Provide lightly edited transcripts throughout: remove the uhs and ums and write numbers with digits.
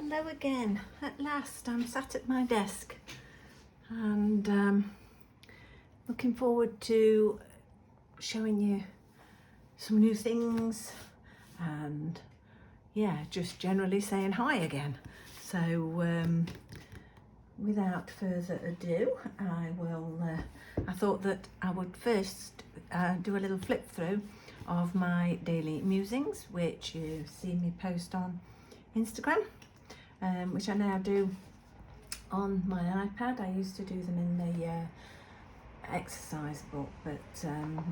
Hello again. At last I'm sat at my desk and looking forward to showing you some new things and yeah, just generally saying hi again. So without further ado, I thought that I would first do a little flip through of my daily musings, which you see me post on Instagram, which I now do on my iPad. I used to do them in the exercise book, but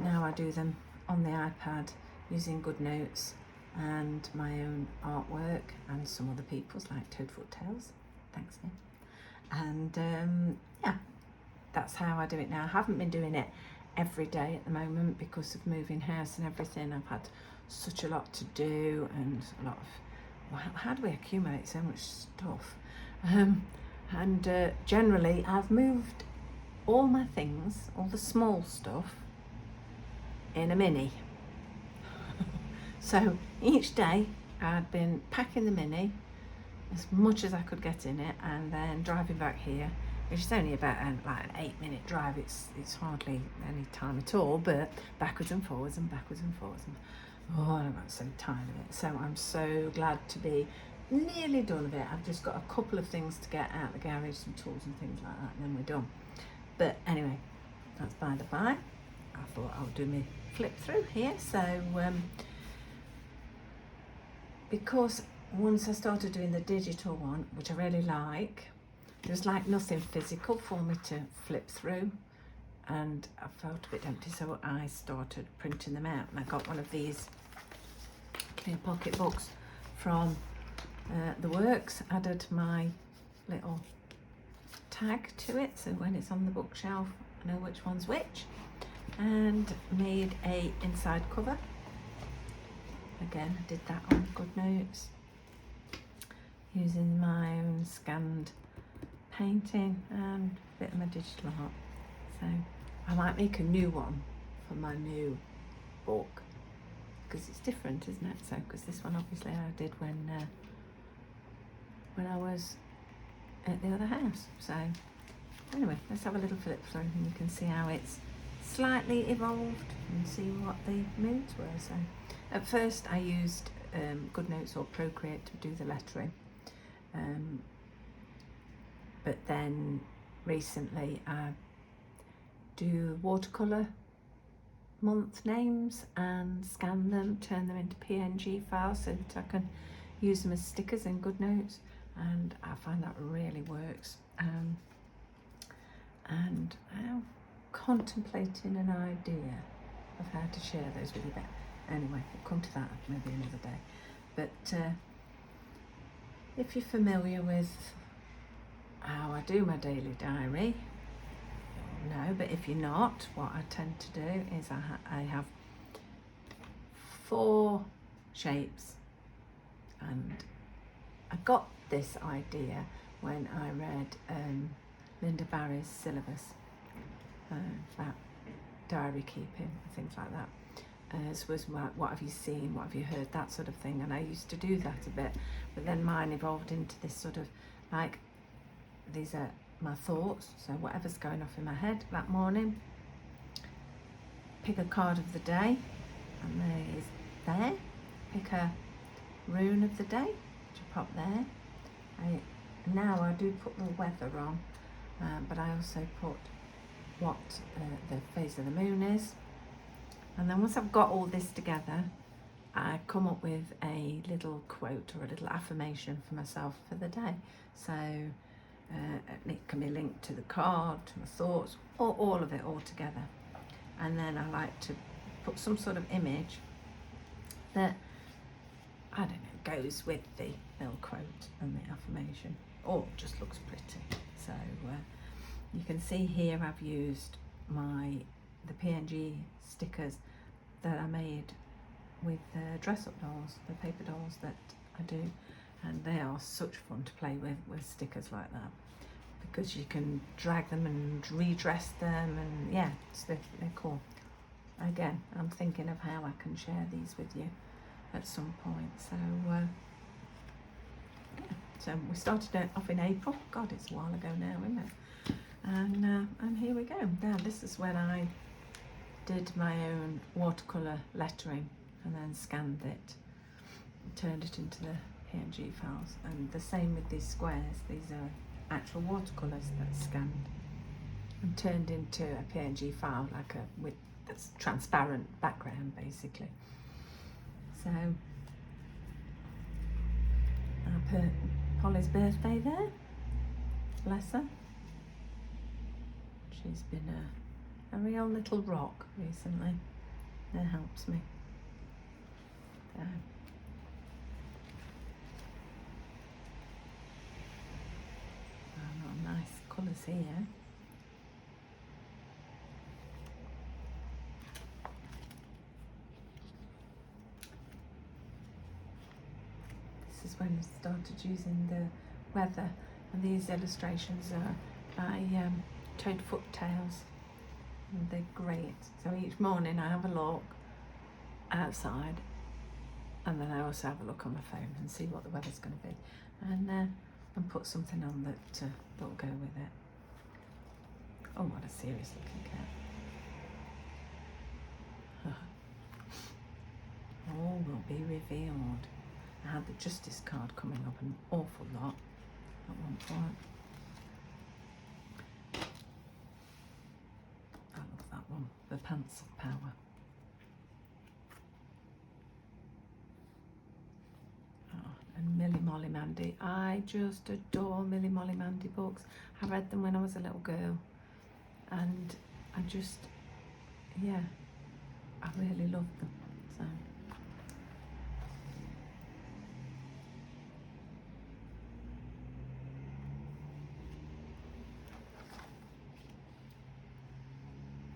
now I do them on the iPad using GoodNotes and my own artwork and some other people's, like Toadfoot Tales. Thanks, Nick. And yeah, that's how I do it now. I haven't been doing it every day at the moment because of moving house and everything. I've had such a lot to do and a lot of, well, how do we accumulate so much stuff? Generally I've moved all my things, all the small stuff, in a Mini. So each day I'd been packing the Mini as much as I could get in it and then driving back here, which is only about like an 8-minute drive. It's hardly any time at all, but backwards and forwards and backwards and forwards. And, oh, I'm so tired of it. So I'm so glad to be nearly done with it. I've just got a couple of things to get out of the garage, some tools and things like that, and then we're done. But anyway, that's by the by. I thought I'll do my flip through here. So because once I started doing the digital one, which I really like, there's like nothing physical for me to flip through, and I felt a bit empty, so I started printing them out. And I got one of these clear pocket books from the Works, added my little tag to it, so when it's on the bookshelf I know which one's which, and made a inside cover. Again, I did that on GoodNotes using my own scanned painting and a bit of my digital art. So I might make a new one for my new book because it's different, isn't it? So because this one obviously I did when I was at the other house. So anyway, let's have a little flip through and you can see how it's slightly evolved and see what the moods were. So at first I used GoodNotes or Procreate to do the lettering, but then recently I do watercolour month names and scan them, turn them into PNG files so that I can use them as stickers in GoodNotes, and I find that really works. And I'm contemplating an idea of how to share those with you, but anyway, we'll come to that maybe another day. But if you're familiar with how I do my daily diary, no, but if you're not, what I tend to do is I have 4 shapes, and I got this idea when I read Linda Barry's syllabus about diary keeping and things like that. It was like, what have you seen, what have you heard, that sort of thing, and I used to do that a bit, but then mine evolved into this sort of like, these are my thoughts, so whatever's going off in my head that morning, pick a card of the day, and there, pick a rune of the day, which I pop there. Now I do put the weather on, but I also put what the phase of the moon is. And then once I've got all this together, I come up with a little quote or a little affirmation for myself for the day. So it can be linked to the card, to my thoughts, or all of it all together. And then I like to put some sort of image that, I don't know, goes with the little quote and the affirmation, or just looks pretty. So you can see here I've used the PNG stickers that I made with the dress-up dolls, the paper dolls that I do, and they are such fun to play with stickers like that, because you can drag them and redress them, and yeah, they're cool. Again, I'm thinking of how I can share these with you at some point. So yeah, we started it off in April. God, it's a while ago now, isn't it? And here we go. Now this is when I did my own watercolour lettering and then scanned it, turned it into the PNG files, and the same with these squares. These are actual watercolours that's scanned and turned into a PNG file, like with this transparent background basically. So I put Polly's birthday there, bless her. She's been a real little rock recently. That helps me. So. Oh, got nice colours here. This is when I started using the weather, and these illustrations are by Toadfoot Tales, and they're great. So each morning I have a look outside, and then I also have a look on my phone and see what the weather's going to be, and put something on that'll go with it. Oh, what a serious looking cat. All will be revealed. I had the Justice card coming up an awful lot at one point. I love that one, The Pants of Power. Oh, and Millie Molly Mandy. I just adore Millie Molly Mandy books. I read them when I was a little girl, and I just, yeah, I really love them. So.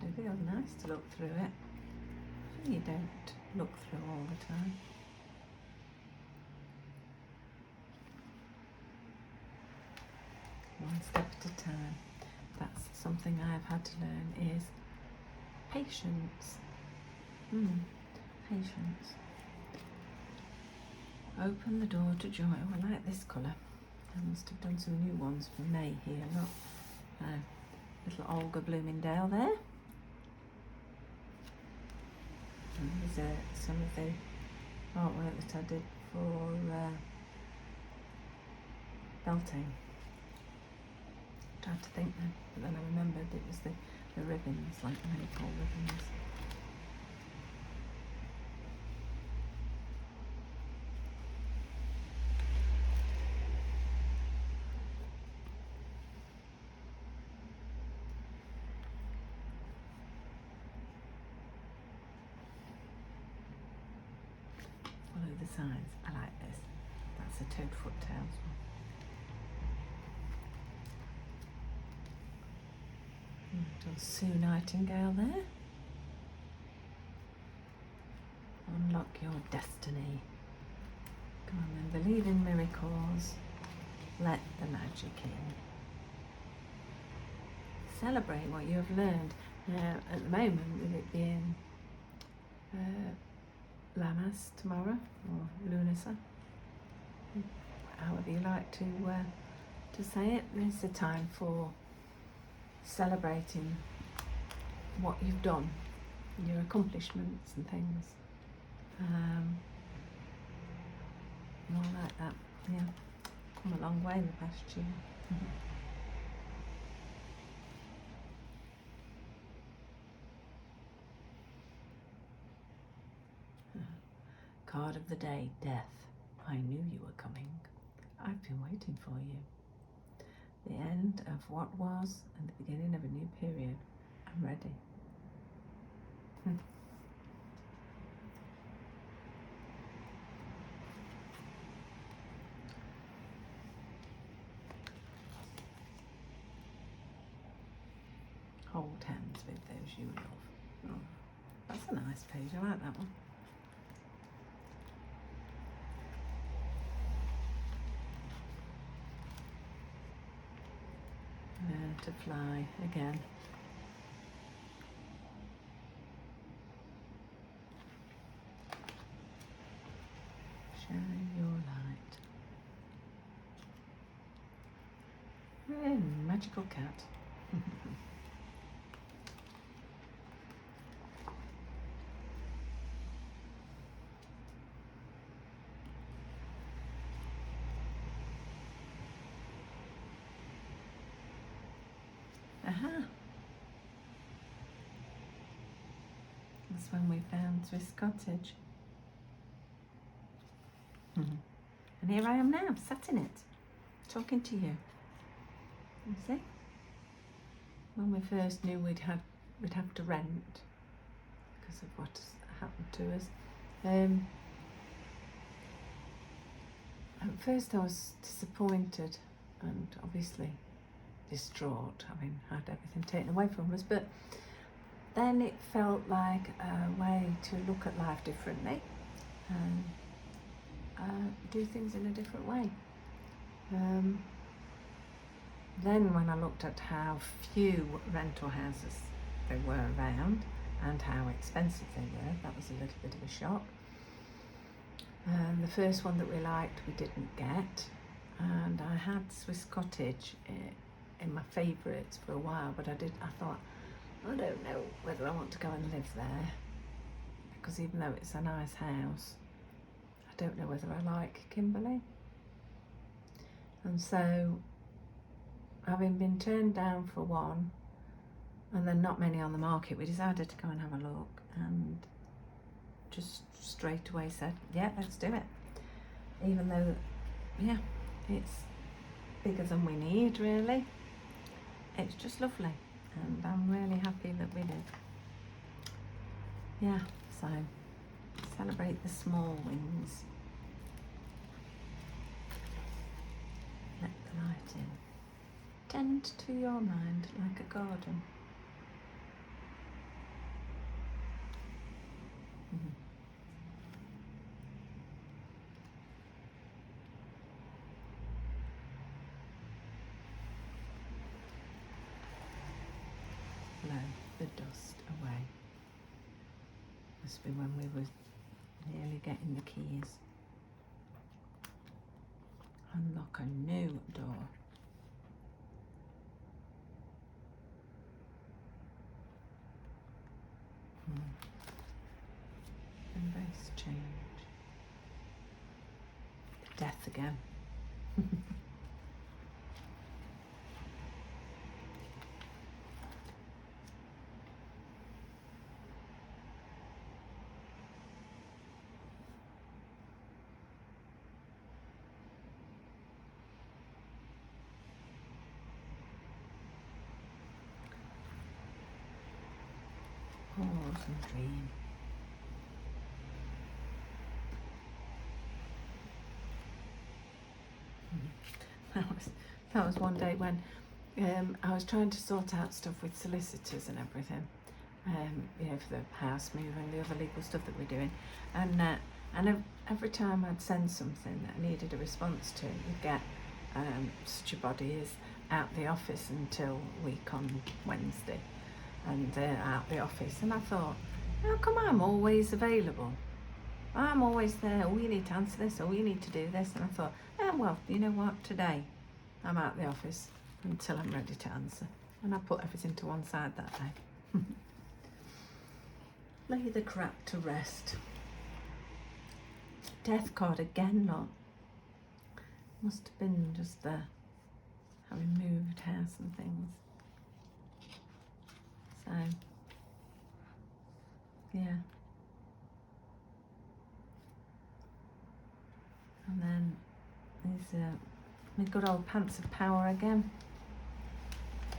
They feel nice to look through it. You don't look through all the time. One step at a time. That's something I've had to learn, is patience. Patience. Open the door to joy. Oh, I like this colour. I must have done some new ones for May here. Look, little Olga Bloomingdale there. And these are some of the artwork that I did for Beltane. Tried to think then, but then I remembered it was the ribbons, like the maple ribbons. Follow the signs. I like this. That's a Toadfoot Tales one. Little Sue Nightingale there. Unlock your destiny. Come on then, believe in miracles. Let the magic in. Celebrate what you have learned. Now, at the moment, with it being Lammas tomorrow, or Lunasa, however you like to say it, it's a time for celebrating what you've done, your accomplishments and things. More like that, yeah. Come a long way in the past year. Card of the day, death. I knew you were coming. I've been waiting for you. The end of what was and the beginning of a new period. I'm ready. Hold hands with those you love. Oh, that's a nice page. I like that one. Learn to fly again. Shine your light. Magical cat. Aha. That's when we found Swiss Cottage. And here I am now, sat in it, talking to you. You see? When we first knew we'd have to rent because of what has happened to us. At first I was disappointed and obviously distraught, having had everything taken away from us, but then it felt like a way to look at life differently and do things in a different way. Then when I looked at how few rental houses there were around and how expensive they were, that was a little bit of a shock. The first one that we liked we didn't get, and I had Swiss Cottage in my favourites for a while, but I thought, I don't know whether I want to go and live there, because even though it's a nice house, I don't know whether I like Kimberley. And so, having been turned down for one, and then not many on the market, we decided to go and have a look, and just straight away said, yeah, let's do it. Even though, yeah, it's bigger than we need, really. It's just lovely, and I'm really happy that we did. Yeah, so celebrate the small wins. Let the light in. Tend to your mind like a garden. Blow the dust away. Must be when we were nearly getting the keys. Unlock a new door. Embrace change. Death again. Pause and dream. That was one day when I was trying to sort out stuff with solicitors and everything, for the house move and the other legal stuff that we're doing, and every time I'd send something that I needed a response to, you'd get such a body is out the office until week on Wednesday, and out the office, and I thought, how come I'm always available? I'm always there. Oh, you need to answer this. Oh, you need to do this. And I thought, well, you know what? Today, I'm out the office until I'm ready to answer. And I put everything to one side that day. Lay the crap to rest. Death card again, lot. Must have been just having moved house and things. So, yeah. And then there's my good old pants of power again.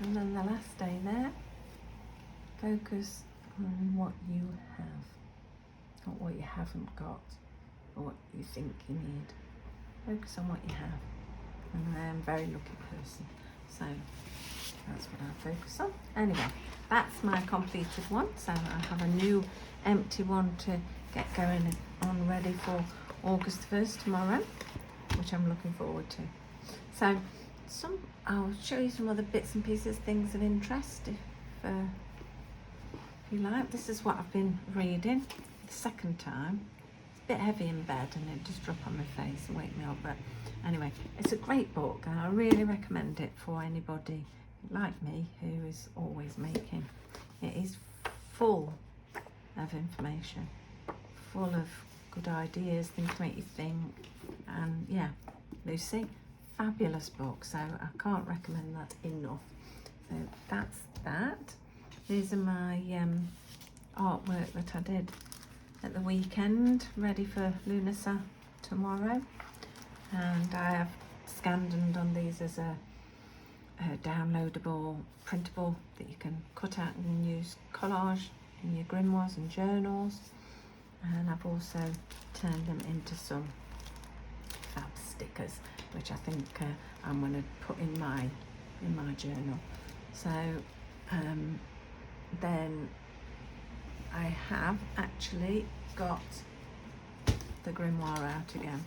And then the last day there, focus on what you have, not what you haven't got, or what you think you need. Focus on what you have. And I am a very lucky person, so that's what I focus on. Anyway, that's my completed one. So I have a new empty one to get going on, ready for August 1st tomorrow, which I'm looking forward to. So I'll show you some other bits and pieces, things of interest if you like. This is what I've been reading the second time. bit heavy in bed and it'd just drop on my face and wake me up. But anyway, it's a great book and I really recommend it for anybody like me who is always making. It is full of information, full of good ideas, things to make you think. And yeah, Lucy, fabulous book. So I can't recommend that enough. So that's that. These are my artwork that I did at the weekend, ready for Lunasa tomorrow. And I have scanned and done these as a downloadable, printable that you can cut out and use collage in your grimoires and journals. And I've also turned them into some fab stickers, which I think I'm going to put in my journal. So then I have actually got the grimoire out again.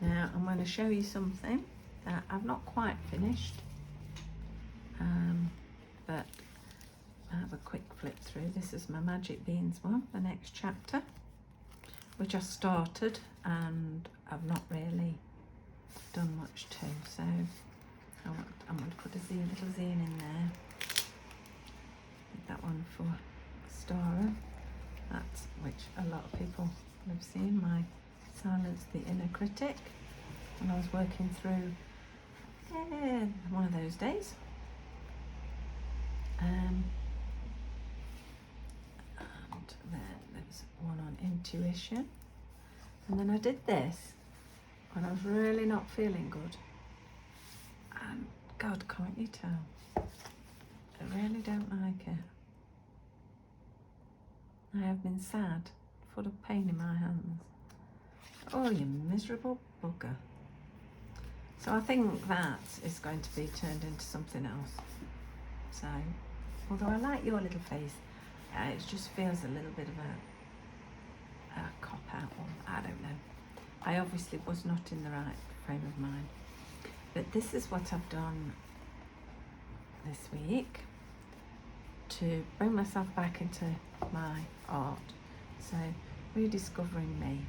Now I'm going to show you something that I've not quite finished, but I'll have a quick flip through. This is my Magic Beans one, the next chapter, which I started and I've not really done much to. So I'm going to put a little zine in there. That one for Stara, that's which a lot of people have seen, my Silence the Inner Critic, when I was working through one of those days. And then there's one on intuition, and then I did this when I was really not feeling good, and God, can't you tell, I really don't like it. I have been sad, full of pain in my hands. Oh, you miserable bugger. So I think that is going to be turned into something else. So, although I like your little face, it just feels a little bit of a cop-out one. I don't know. I obviously was not in the right frame of mind. But this is what I've done this week to bring myself back into my art. So, rediscovering me.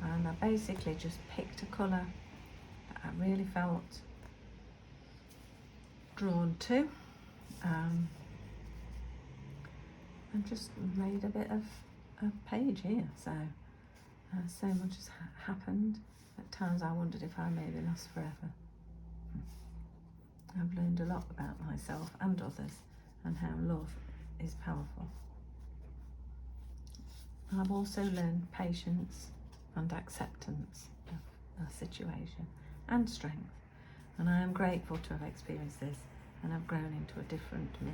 And I basically just picked a colour that I really felt drawn to, and just made a bit of a page here. So so much has happened. At times I wondered if I may be lost forever. I've learned a lot about myself and others and how love is powerful. I've also learned patience and acceptance of a situation and strength, and I am grateful to have experienced this, and I've grown into a different me.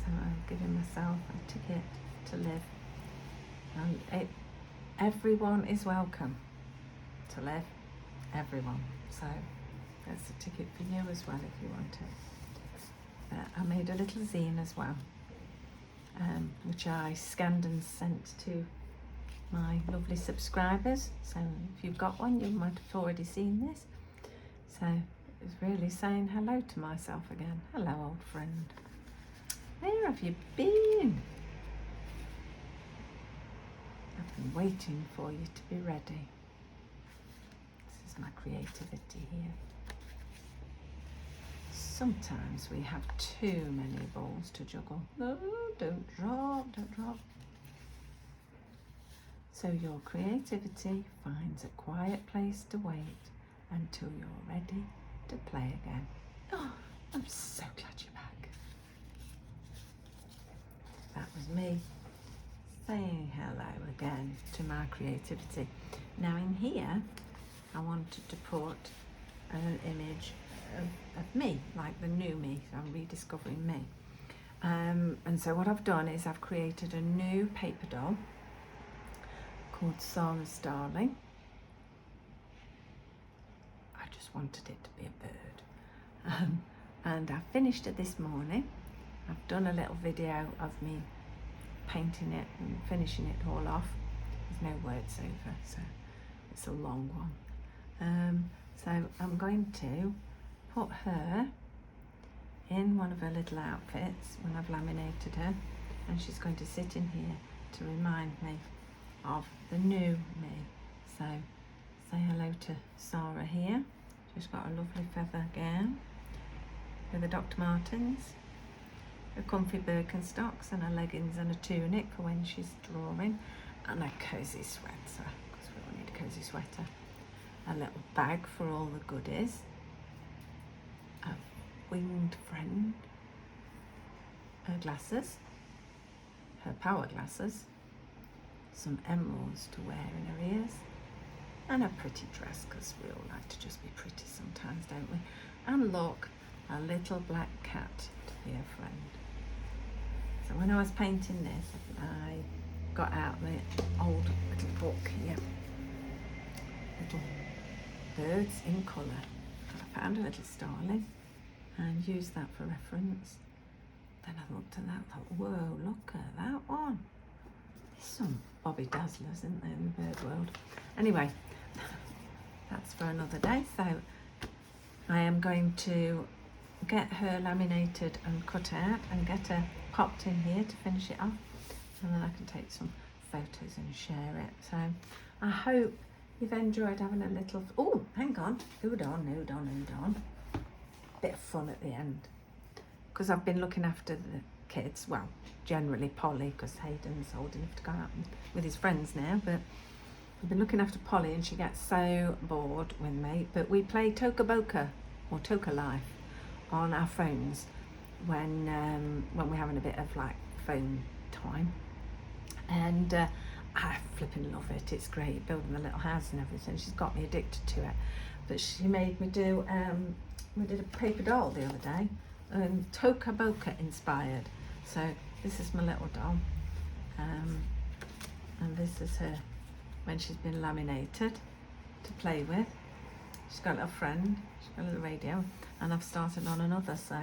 So I've given myself a ticket to live, and everyone is welcome to live, everyone. So that's a ticket for you as well if you want it. I made a little zine as well, which I scanned and sent to my lovely subscribers. So if you've got one, you might have already seen this. So it's really saying hello to myself again. Hello, old friend. Where have you been? I've been waiting for you to be ready. This is my creativity here. Sometimes we have too many balls to juggle. No, don't drop, don't drop. So your creativity finds a quiet place to wait until you're ready to play again. Oh, I'm so glad you're back. That was me saying hello again to my creativity. Now in here, I wanted to put an image of me, like the new me. So I'm rediscovering me. And so what I've done is I've created a new paper doll called Sarah's Darling. I just wanted it to be a bird. And I finished it this morning. I've done a little video of me painting it and finishing it all off. There's no words over, so it's a long one. So I'm going to put her in one of her little outfits when I've laminated her, and she's going to sit in here to remind me of the new me. So say hello to Sarah here. She's got a lovely feather gown with the Dr. Martens, her comfy Birkenstocks and her leggings and a tunic for when she's drawing, and a cosy sweater, because we all need a cosy sweater. A little bag for all the goodies, a winged friend, her glasses, her power glasses, some emeralds to wear in her ears, and a pretty dress, because we all like to just be pretty sometimes, don't we? And look, a little black cat to be a friend. So when I was painting this, I got out the old little book here, little birds in colour. I found a little starling and used that for reference. Then I looked at that and thought, whoa, look at that one. There's some Bobby Dazzlers, isn't there, in the bird world? Anyway, that's for another day. So I am going to get her laminated and cut out and get her popped in here to finish it off, and then I can take some photos and share it. So I hope you've enjoyed having a little, oh, hang on, hold on. Bit of fun at the end, because I've been looking after the kids, well, generally Polly, because Hayden's old enough to go out with his friends now, but I've been looking after Polly and she gets so bored with me. But we play Toca Boca or Toca Life on our phones when we're having a bit of like phone time, and I flipping love it. It's great, building the little house and everything. She's got me addicted to it. But she made me do, we did a paper doll the other day, Toca Boca inspired. So this is my little doll, and this is her when she's been laminated to play with. She's got a little friend, she's got a little radio, and I've started on another. So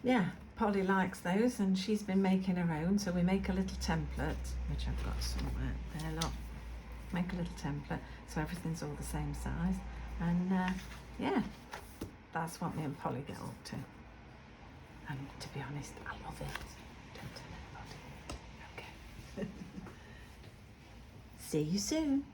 yeah, Polly likes those and she's been making her own. So we make a little template, which I've got somewhere there, look. Make a little template so everything's all the same size, and yeah, that's what me and Polly get up to. And to be honest, I love it. Don't tell anybody. Okay. See you soon.